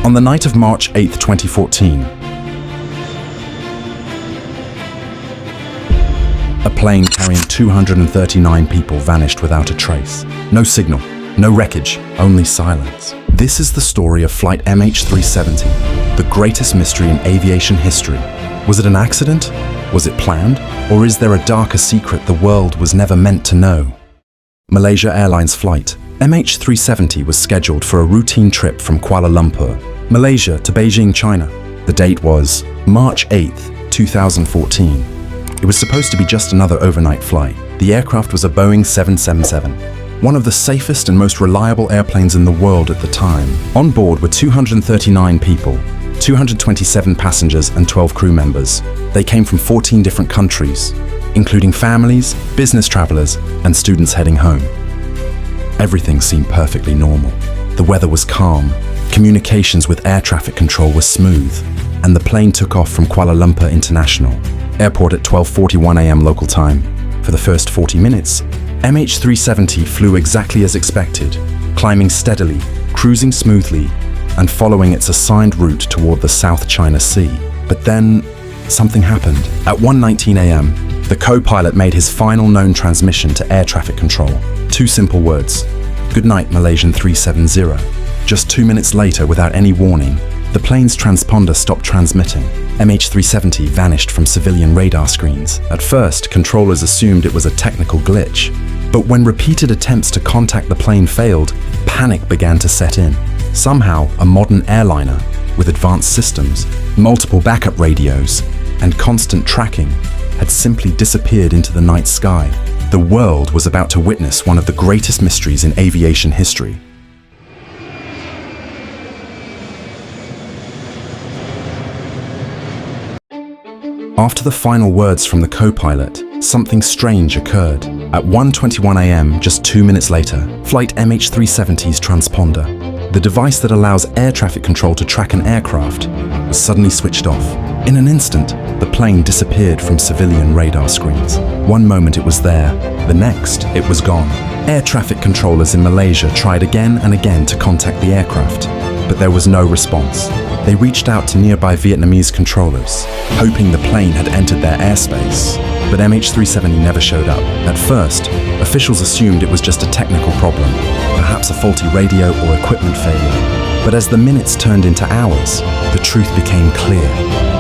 On the night of March 8, 2014, a plane carrying 239 people vanished without a trace. No signal, no wreckage, only silence. This is the story of Flight MH370, the greatest mystery in aviation history. Was it an accident? Was it planned? Or is there a darker secret the world was never meant to know? Malaysia Airlines Flight MH370 was scheduled for a routine trip from Kuala Lumpur, Malaysia to Beijing, China. The date was March 8, 2014. It was supposed to be just another overnight flight. The aircraft was a Boeing 777, one of the safest and most reliable airplanes in the world at the time. On board were 239 people, 227 passengers and 12 crew members. They came from 14 different countries, including families, business travelers, and students heading home. Everything seemed perfectly normal. The weather was calm, communications with air traffic control were smooth, and the plane took off from Kuala Lumpur International Airport at 12:41 a.m. local time. For the first 40 minutes, MH370 flew exactly as expected, climbing steadily, cruising smoothly, and following its assigned route toward the South China Sea. But then, something happened. At 1:19 a.m., the co-pilot made his final known transmission to air traffic control. 2 simple words: "Good night, Malaysian 370." Just 2 minutes later, without any warning, the plane's transponder stopped transmitting. MH370 vanished from civilian radar screens. At first, controllers assumed it was a technical glitch. But when repeated attempts to contact the plane failed, panic began to set in. Somehow, a modern airliner with advanced systems, multiple backup radios, and constant tracking had simply disappeared into the night sky. The world was about to witness one of the greatest mysteries in aviation history. After the final words from the co-pilot, something strange occurred. At 1:21 a.m., just 2 minutes later, Flight MH370's transponder, the device that allows air traffic control to track an aircraft, was suddenly switched off. In an instant, the plane disappeared from civilian radar screens. One moment it was there, the next it was gone. Air traffic controllers in Malaysia tried again and again to contact the aircraft, but there was no response. They reached out to nearby Vietnamese controllers, hoping the plane had entered their airspace, but MH370 never showed up. At first, officials assumed it was just a technical problem, perhaps a faulty radio or equipment failure. But as the minutes turned into hours, the truth became clear.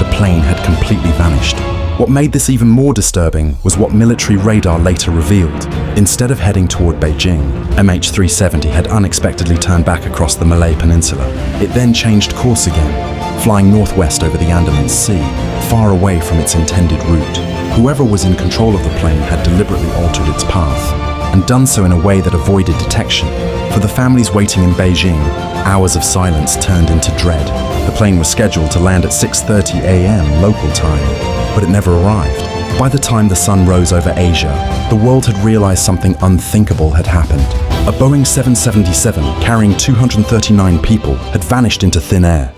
The plane had completely vanished. What made this even more disturbing was what military radar later revealed. Instead of heading toward Beijing, MH370 had unexpectedly turned back across the Malay Peninsula. It then changed course again, flying northwest over the Andaman Sea, far away from its intended route. Whoever was in control of the plane had deliberately altered its path, and done so in a way that avoided detection. For the families waiting in Beijing, hours of silence turned into dread. The plane was scheduled to land at 6:30 a.m. local time, but it never arrived. By the time the sun rose over Asia, the world had realized something unthinkable had happened. A Boeing 777 carrying 239 people had vanished into thin air.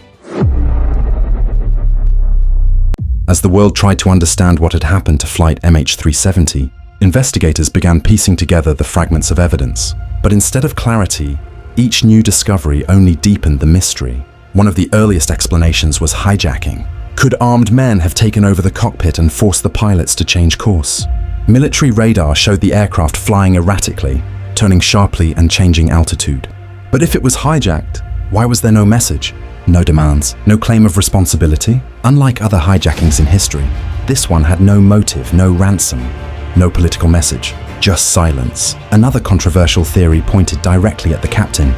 As the world tried to understand what had happened to Flight MH370, investigators began piecing together the fragments of evidence. But instead of clarity, each new discovery only deepened the mystery. One of the earliest explanations was hijacking. Could armed men have taken over the cockpit and forced the pilots to change course? Military radar showed the aircraft flying erratically, turning sharply and changing altitude. But if it was hijacked, why was there no message? No demands, no claim of responsibility? Unlike other hijackings in history, this one had no motive, no ransom, no political message, just silence. Another controversial theory pointed directly at the captain,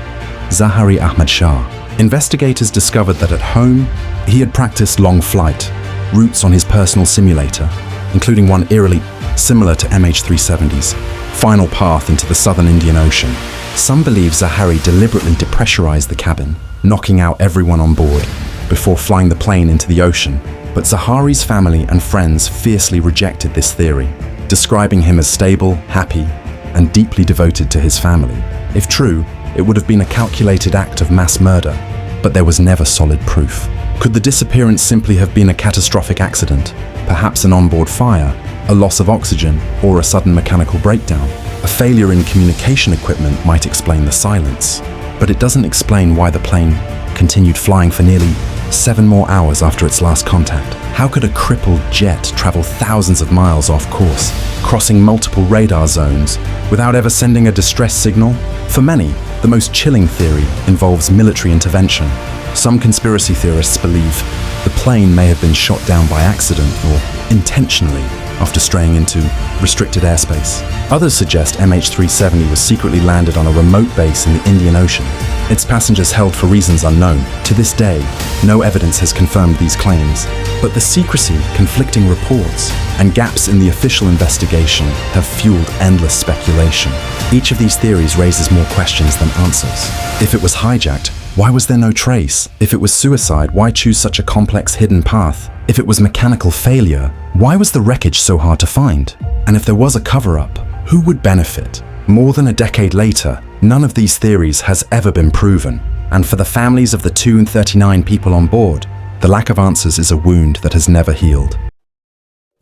Zahari Ahmad Shah. Investigators discovered that at home, he had practiced long flight, routes on his personal simulator, including one eerily similar to MH370's, final path into the southern Indian Ocean. Some believe Zahari deliberately depressurized the cabin, knocking out everyone on board, before flying the plane into the ocean. But Zahari's family and friends fiercely rejected this theory, describing him as stable, happy, and deeply devoted to his family. If true, it would have been a calculated act of mass murder, but there was never solid proof. Could the disappearance simply have been a catastrophic accident? Perhaps an onboard fire, a loss of oxygen, or a sudden mechanical breakdown? A failure in communication equipment might explain the silence, but it doesn't explain why the plane continued flying for nearly 7 more hours after its last contact. How could a crippled jet travel thousands of miles off course, crossing multiple radar zones, without ever sending a distress signal? For many, the most chilling theory involves military intervention. Some conspiracy theorists believe the plane may have been shot down by accident or intentionally after straying into restricted airspace. Others suggest MH370 was secretly landed on a remote base in the Indian Ocean, its passengers held for reasons unknown. To this day, no evidence has confirmed these claims, but the secrecy, conflicting reports, and gaps in the official investigation have fueled endless speculation. Each of these theories raises more questions than answers. If it was hijacked, why was there no trace? If it was suicide, why choose such a complex hidden path? If it was mechanical failure, why was the wreckage so hard to find? And if there was a cover-up, who would benefit? More than a decade later, none of these theories has ever been proven. And for the families of the 239 people on board, the lack of answers is a wound that has never healed.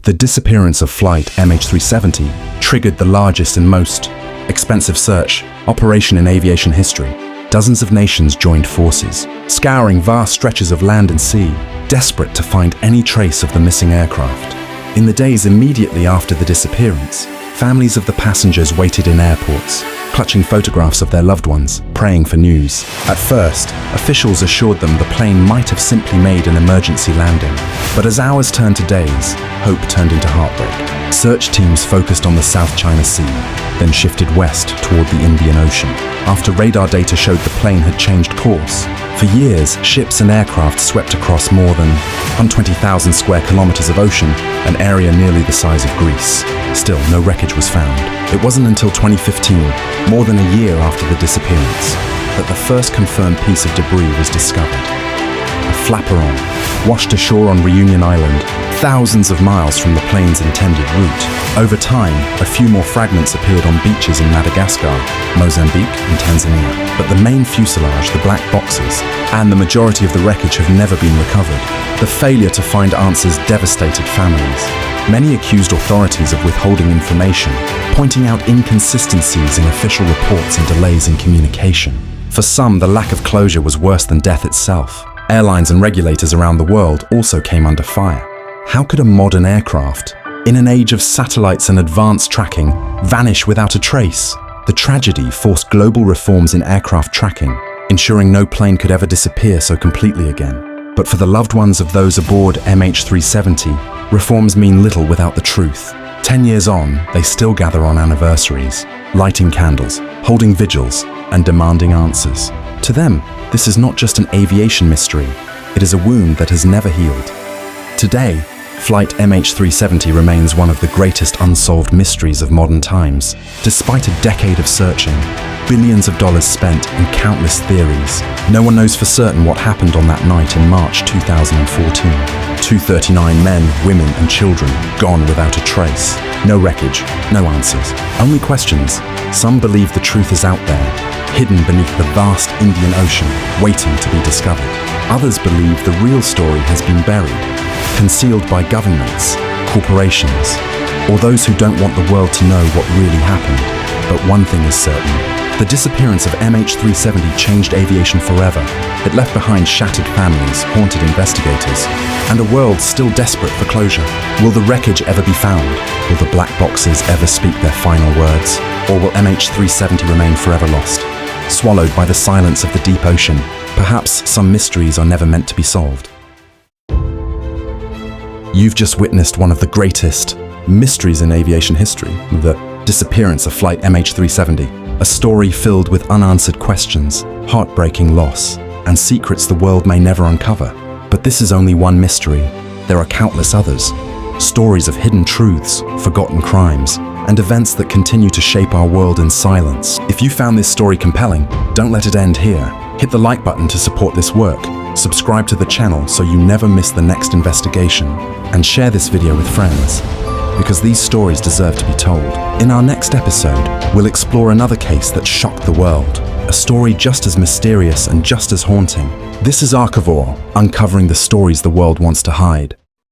The disappearance of flight MH370 triggered the largest and most expensive search operation in aviation history. Dozens of nations joined forces, scouring vast stretches of land and sea, desperate to find any trace of the missing aircraft. In the days immediately after the disappearance, families of the passengers waited in airports, clutching photographs of their loved ones, praying for news. At first, officials assured them the plane might have simply made an emergency landing. But as hours turned to days, hope turned into heartbreak. Search teams focused on the South China Sea, then shifted west toward the Indian Ocean. After radar data showed the plane had changed course, for years, ships and aircraft swept across more than 120,000 square kilometers of ocean, an area nearly the size of Greece. Still, no wreckage was found. It wasn't until 2015, more than a year after the disappearance, that the first confirmed piece of debris was discovered. A flaperon, washed ashore on Reunion Island, thousands of miles from the plane's intended route. Over time, a few more fragments appeared on beaches in Madagascar, Mozambique, and Tanzania. But the main fuselage, the black boxes, and the majority of the wreckage have never been recovered. The failure to find answers devastated families. Many accused authorities of withholding information, pointing out inconsistencies in official reports and delays in communication. For some, the lack of closure was worse than death itself. Airlines and regulators around the world also came under fire. How could a modern aircraft, in an age of satellites and advanced tracking, vanish without a trace? The tragedy forced global reforms in aircraft tracking, ensuring no plane could ever disappear so completely again. But for the loved ones of those aboard MH370, reforms mean little without the truth. 10 years on, they still gather on anniversaries, lighting candles, holding vigils, and demanding answers. To them, this is not just an aviation mystery, it is a wound that has never healed. Today, flight MH370 remains one of the greatest unsolved mysteries of modern times. Despite a decade of searching, billions of dollars spent, and countless theories, no one knows for certain what happened on that night in March 2014. 239 men, women, and children gone without a trace. No wreckage, no answers, only questions. Some believe the truth is out there, hidden beneath the vast Indian Ocean, waiting to be discovered. Others believe the real story has been buried, concealed by governments, corporations, or those who don't want the world to know what really happened. But one thing is certain. The disappearance of MH370 changed aviation forever. It left behind shattered families, haunted investigators, and a world still desperate for closure. Will the wreckage ever be found? Will the black boxes ever speak their final words? Or will MH370 remain forever lost, swallowed by the silence of the deep ocean? Perhaps some mysteries are never meant to be solved. You've just witnessed one of the greatest mysteries in aviation history, the disappearance of flight MH370, a story filled with unanswered questions, heartbreaking loss, and secrets the world may never uncover. But this is only one mystery. There are countless others, stories of hidden truths, forgotten crimes, and events that continue to shape our world in silence. If you found this story compelling, don't let it end here. Hit the like button to support this work, subscribe to the channel so you never miss the next investigation, and share this video with friends, because these stories deserve to be told. In our next episode, we'll explore another case that shocked the world, a story just as mysterious and just as haunting. This is Archivore, uncovering the stories the world wants to hide.